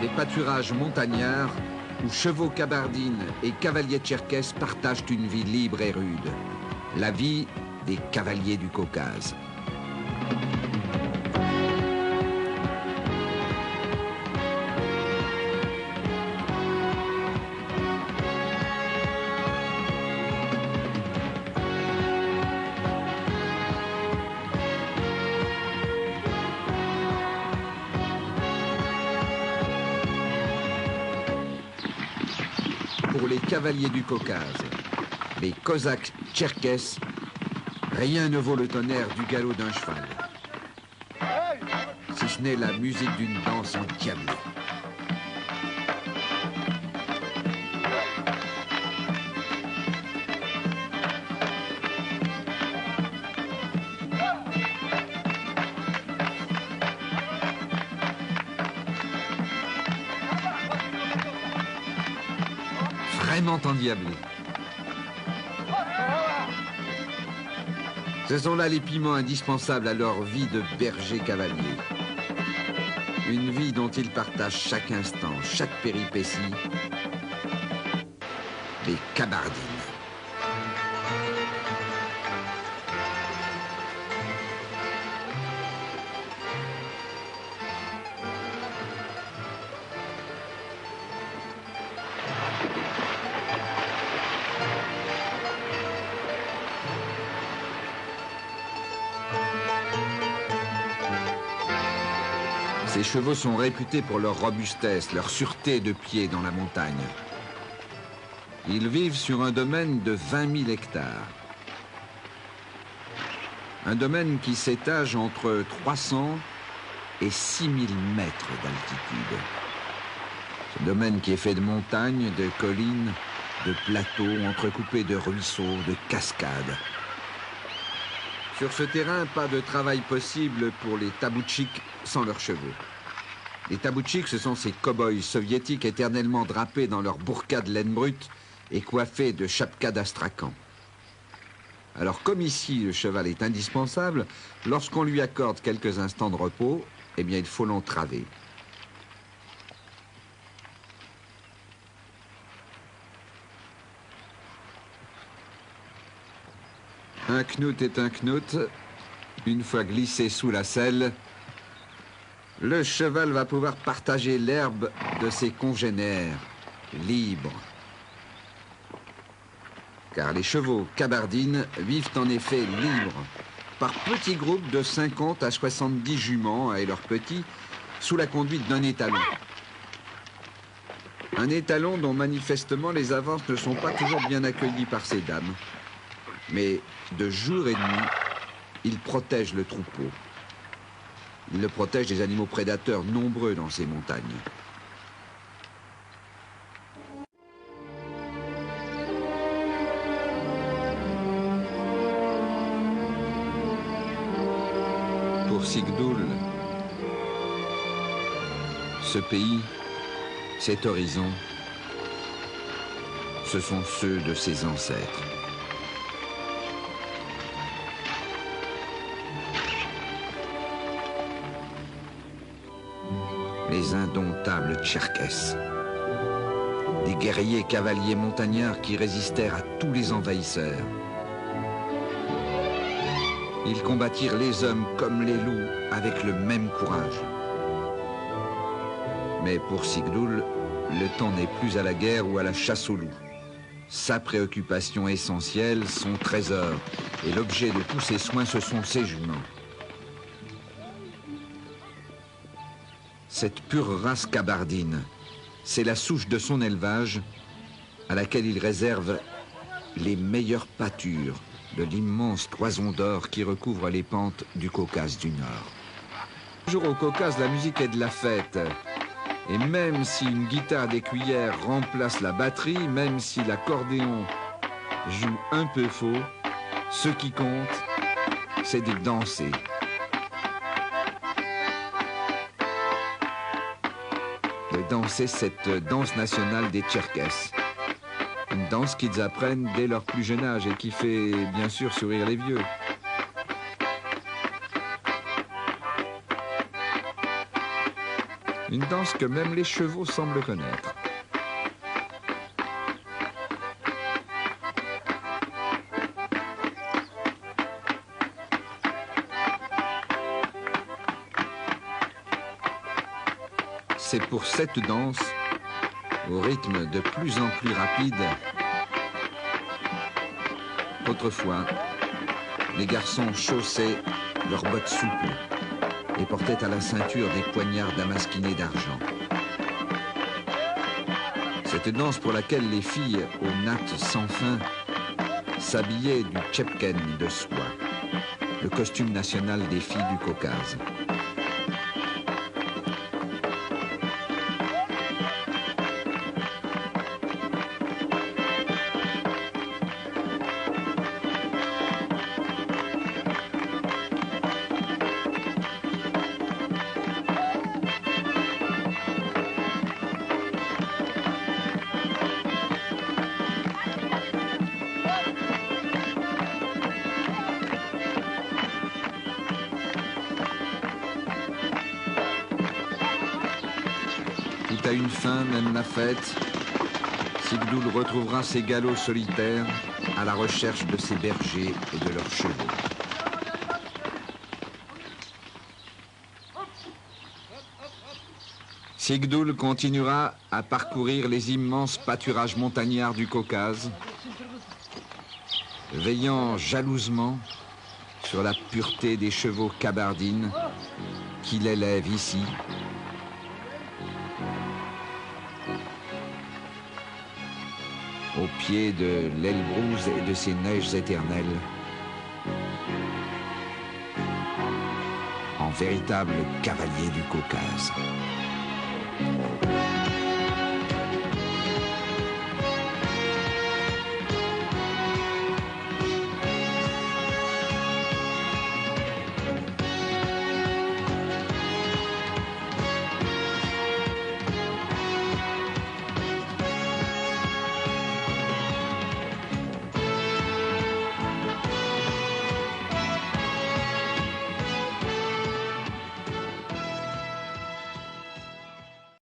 les pâturages montagnards où chevaux kabardines et cavaliers tcherkesses partagent une vie libre et rude. La vie des cavaliers du Caucase. Pour les cavaliers du Caucase, les Cosaques tcherkesses, rien ne vaut le tonnerre du galop d'un cheval, si ce n'est la musique d'une danse endiablée. Vraiment endiablé. Ce sont là les piments indispensables à leur vie de berger cavalier. Une vie dont ils partagent chaque instant, chaque péripétie. Les kabardines. Ces chevaux sont réputés pour leur robustesse, leur sûreté de pied dans la montagne. Ils vivent sur un domaine de 20 000 hectares. Un domaine qui s'étage entre 300 et 6 000 mètres d'altitude. Ce domaine qui est fait de montagnes, de collines, de plateaux entrecoupés de ruisseaux, de cascades. Sur ce terrain, pas de travail possible pour les taboutchiks sans leurs chevaux. Les taboutchiks, ce sont ces cow-boys soviétiques éternellement drapés dans leurs burkas de laine brute et coiffés de chapkas d'astrakhan. Alors comme ici le cheval est indispensable, lorsqu'on lui accorde quelques instants de repos, eh bien il faut l'entraver. Un knout est un knout. Une fois glissé sous la selle, le cheval va pouvoir partager l'herbe de ses congénères, libres. Car les chevaux kabardines vivent en effet libres, par petits groupes de 50 à 70 juments et leurs petits, sous la conduite d'un étalon. Un étalon dont manifestement les avances ne sont pas toujours bien accueillies par ces dames. Mais de jour et de nuit, il protège le troupeau. Il le protège des animaux prédateurs nombreux dans ces montagnes. Pour Sigdoul, ce pays, cet horizon, ce sont ceux de ses ancêtres. Les indomptables Tcherkesses. Des guerriers cavaliers montagnards qui résistèrent à tous les envahisseurs. Ils combattirent les hommes comme les loups avec le même courage. Mais pour Sigdoul, le temps n'est plus à la guerre ou à la chasse aux loups. Sa préoccupation essentielle, son trésor, et l'objet de tous ses soins, ce sont ses juments. Cette pure race kabardine, c'est la souche de son élevage à laquelle il réserve les meilleures pâtures de l'immense toison d'or qui recouvre les pentes du Caucase du Nord. Toujours au Caucase, la musique est de la fête. Et même si une guitare des cuillères remplace la batterie, même si l'accordéon joue un peu faux, ce qui compte, c'est de danser. De danser cette danse nationale des Tcherkesses. Une danse qu'ils apprennent dès leur plus jeune âge et qui fait bien sûr sourire les vieux. Une danse que même les chevaux semblent connaître. C'est pour cette danse, au rythme de plus en plus rapide, qu'autrefois, les garçons chaussaient leurs bottes souples et portaient à la ceinture des poignards damasquinés d'argent. Cette danse pour laquelle les filles aux nattes sans fin s'habillaient du tchepken de soie, le costume national des filles du Caucase. Tout a une fin, même la fête. Sigdoul retrouvera ses galops solitaires à la recherche de ses bergers et de leurs chevaux. Sigdoul continuera à parcourir les immenses pâturages montagnards du Caucase, veillant jalousement sur la pureté des chevaux kabardines qu'il élève ici, au pied de l'Elbrouz et de ses neiges éternelles, en véritable cavalier du Caucase.